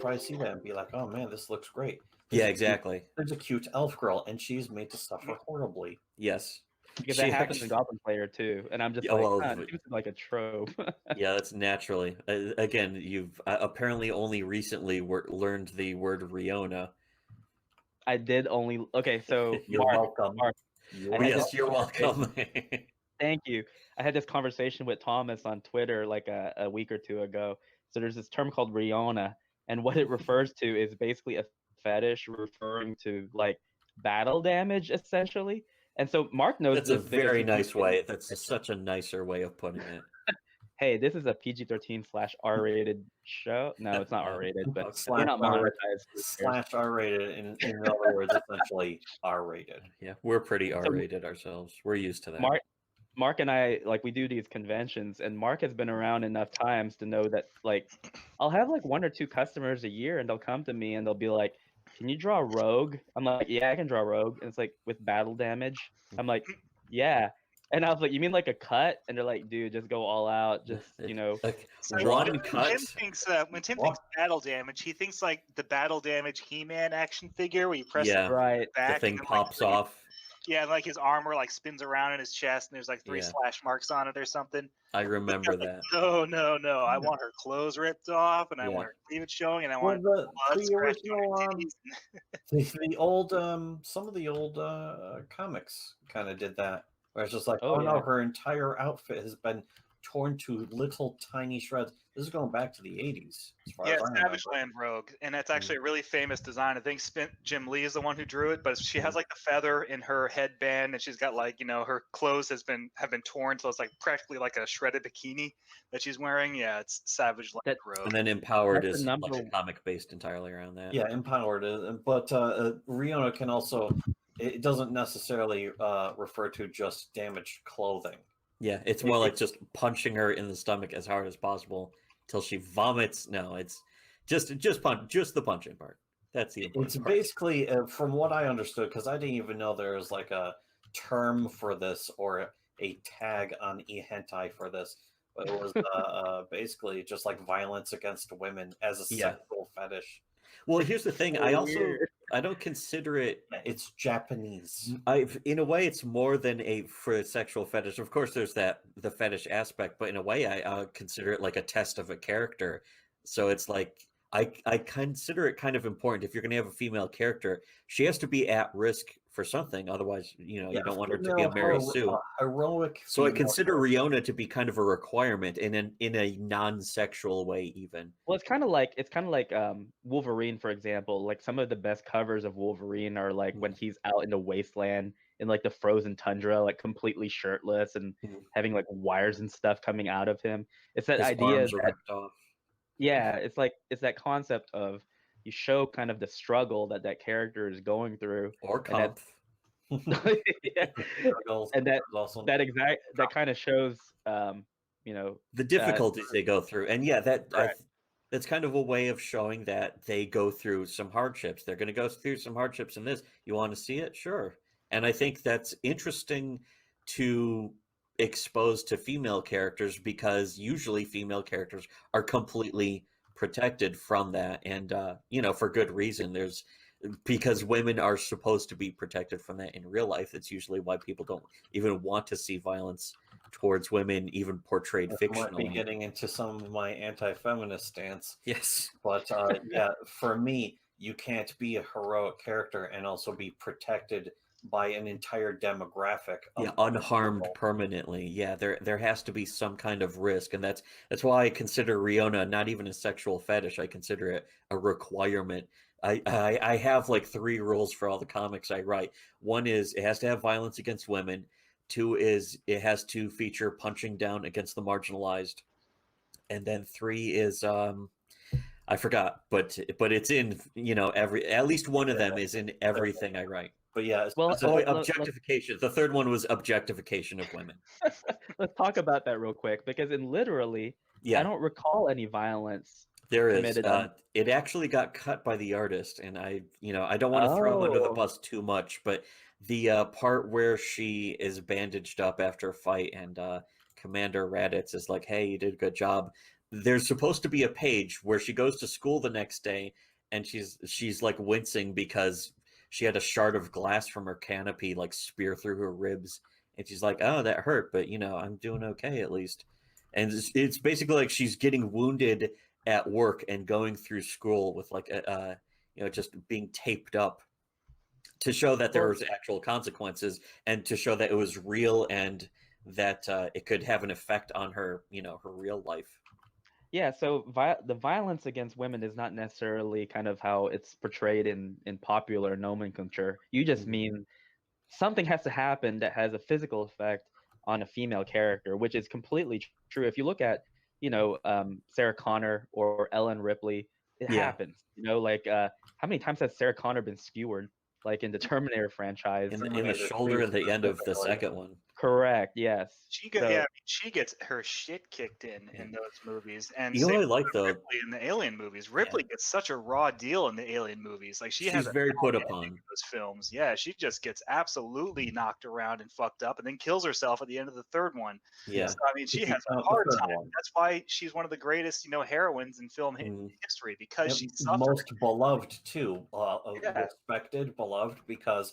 probably see that and be like, "Oh man, this looks great." Yeah, exactly. There's a cute elf girl, and she's made to suffer horribly. Yes. Because that happens in Goblin Slayer too, and I'm just Yeah, well, it seems like a trope. yeah, that's naturally. Again, you've apparently only recently learned the word ryona. I did only. Okay, so You're welcome. Yes, you're welcome. Thank you. I had this conversation with Thomas on Twitter like a week or two ago. So there's this term called ryona, and what it refers to is basically a fetish referring to like battle damage, essentially. And so Mark knows That's this. a very nice way. That's such a nicer way of putting it. Hey, this is a PG-13/R-rated show. No, it's not R-rated, but we're not monetized. /R-rated, in other words, essentially R-rated. Yeah, we're pretty R-rated ourselves. We're used to that. Mark and I, like, we do these conventions, and Mark has been around enough times to know that, like, I'll have like 1 or 2 customers a year, and they'll come to me and they'll be like, "Can you draw rogue?" I'm like, "Yeah, I can draw rogue." And it's like, "With battle damage?" I'm like, "Yeah." And I was like, "You mean like a cut?" And they're like, "Dude, just go all out. Just, you know." Like one cut. When Tim thinks battle damage, he thinks like the battle damage He-Man action figure where you press it right, back, the thing pops off. Yeah, like his armor like spins around in his chest, and there's like 3 slash marks on it or something. I remember that. Like, no! I want her clothes ripped off, and I want her cleavage showing, and I want blood scratched on her titties. Some of the old comics kind of did that, where it's just like, no, her entire outfit has been torn to little tiny shreds. This is going back to the 80s. Yeah, Savage Land Rogue, and that's actually a really famous design. I think Jim Lee is the one who drew it, but she has like the feather in her headband, and she's got like, you know, her clothes have been torn, so it's like practically like a shredded bikini that she's wearing. Yeah, it's Savage Land Rogue. And then Empowered is like a comic based entirely around that. Yeah, Empowered, but ryona can also. It doesn't necessarily refer to just damaged clothing. Yeah, it's more like just punching her in the stomach as hard as possible till she vomits. No, it's just the punching part. That's the important part. It's basically, from what I understood, because I didn't even know there was like a term for this or a tag on eHentai for this. But it was basically just like violence against women as a sexual fetish. Well, here's the thing. I don't consider it. It's Japanese. In a way, it's more than for a sexual fetish. Of course, there's the fetish aspect, but in a way, I consider it like a test of a character. So it's like I consider it kind of important. If you're going to have a female character, she has to be at risk for something. Otherwise, you don't want her to be a Mary Sue. Heroic. So I consider ryona to be kind of a requirement in a non-sexual way, even. Well, it's kind of like Wolverine, for example. Like some of the best covers of Wolverine are like when he's out in the wasteland in like the frozen tundra, like completely shirtless and having like wires and stuff coming out of him. It's that idea that, yeah, it's that concept of you show kind of the struggle that character is going through, or and that kind of shows the difficulties they go through, and that's kind of a way of showing that they go through some hardships. They're going to go through some hardships in this. You want to see it? Sure. And I think that's interesting to expose to female characters, because usually female characters are completely protected from that, and for good reason. Because women are supposed to be protected from that in real life. It's usually why people don't even want to see violence towards women, even portrayed fictionally. I might be getting into some of my anti-feminist stance. Yes, but for me, you can't be a heroic character and also be protected by an entire demographic. Unharmed permanently. Yeah, there has to be some kind of risk, and that's why I consider ryona not even a sexual fetish. I consider it a requirement. I have like 3 rules for all the comics I write. 1 is it has to have violence against women. 2 is it has to feature punching down against the marginalized, and then 3 is I forgot, but it's in at least one of them is in everything I write. But yeah, objectification. The 3rd one was objectification of women. Let's talk about that real quick, because in literally, I don't recall any violence. There is. It actually got cut by the artist, and I don't want to throw him under the bus too much, but the part where she is bandaged up after a fight, and Commander Raditz is like, "Hey, you did a good job," there's supposed to be a page where she goes to school the next day and she's like wincing because she had a shard of glass from her canopy like spear through her ribs, and she's like, oh, that hurt, but I'm doing okay at least. And it's basically like she's getting wounded at work and going through school with like just being taped up to show that there was actual consequences and to show that it was real and that it could have an effect on her, her real life. Yeah, so the violence against women is not necessarily kind of how it's portrayed in popular nomenclature. You just mean something has to happen that has a physical effect on a female character, which is completely true. If you look at, Sarah Connor or Ellen Ripley, it happens. How many times has Sarah Connor been skewered, like in the Terminator franchise? In the shoulder at the end of the second one. Correct. Yes. She gets her shit kicked in those movies, and you know what I like though Ripley in the Alien movies. Ripley gets such a raw deal in the Alien movies. Like she's very put upon in those films. Yeah, she just gets absolutely knocked around and fucked up, and then kills herself at the end of the third one. Yeah, so, I mean, she has a hard time. That's why she's one of the greatest, heroines in film history, because she's most beloved too, respected, beloved, because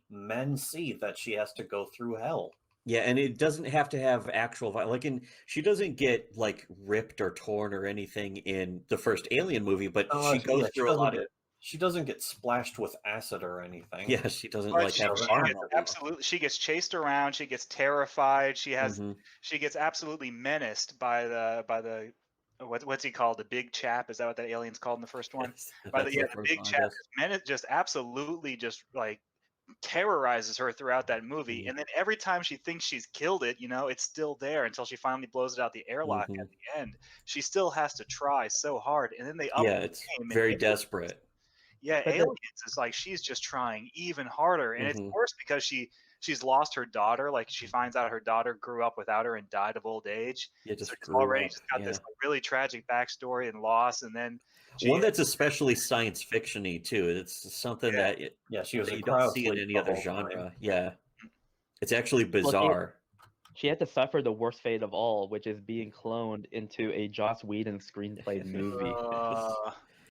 men see that she has to go through hell. Yeah, and it doesn't have to have actual violence. She doesn't get like ripped or torn or anything in the first Alien movie, but she goes through a lot of. She doesn't get splashed with acid or anything. Yeah, she doesn't have armor. Absolutely, she gets chased around. She gets terrified. She gets absolutely menaced by the what's he called? The big chap? Is that what that alien's called in the first one? By the big chap. Just absolutely just like terrorizes her throughout that movie, and then every time she thinks she's killed it, it's still there until she finally blows it out the airlock at the end. She still has to try so hard, and then they up the it's game very desperate. Yeah, Aliens is like she's just trying even harder, and it's worse because she's lost her daughter. Like she finds out her daughter grew up without her and died of old age. Yeah, so she's already just got this really tragic backstory and loss, and then one that's especially science fiction-y too. It's something that she was you don't see in any other genre. Yeah, it's actually bizarre. She had to suffer the worst fate of all, which is being cloned into a Joss Whedon screenplay movie.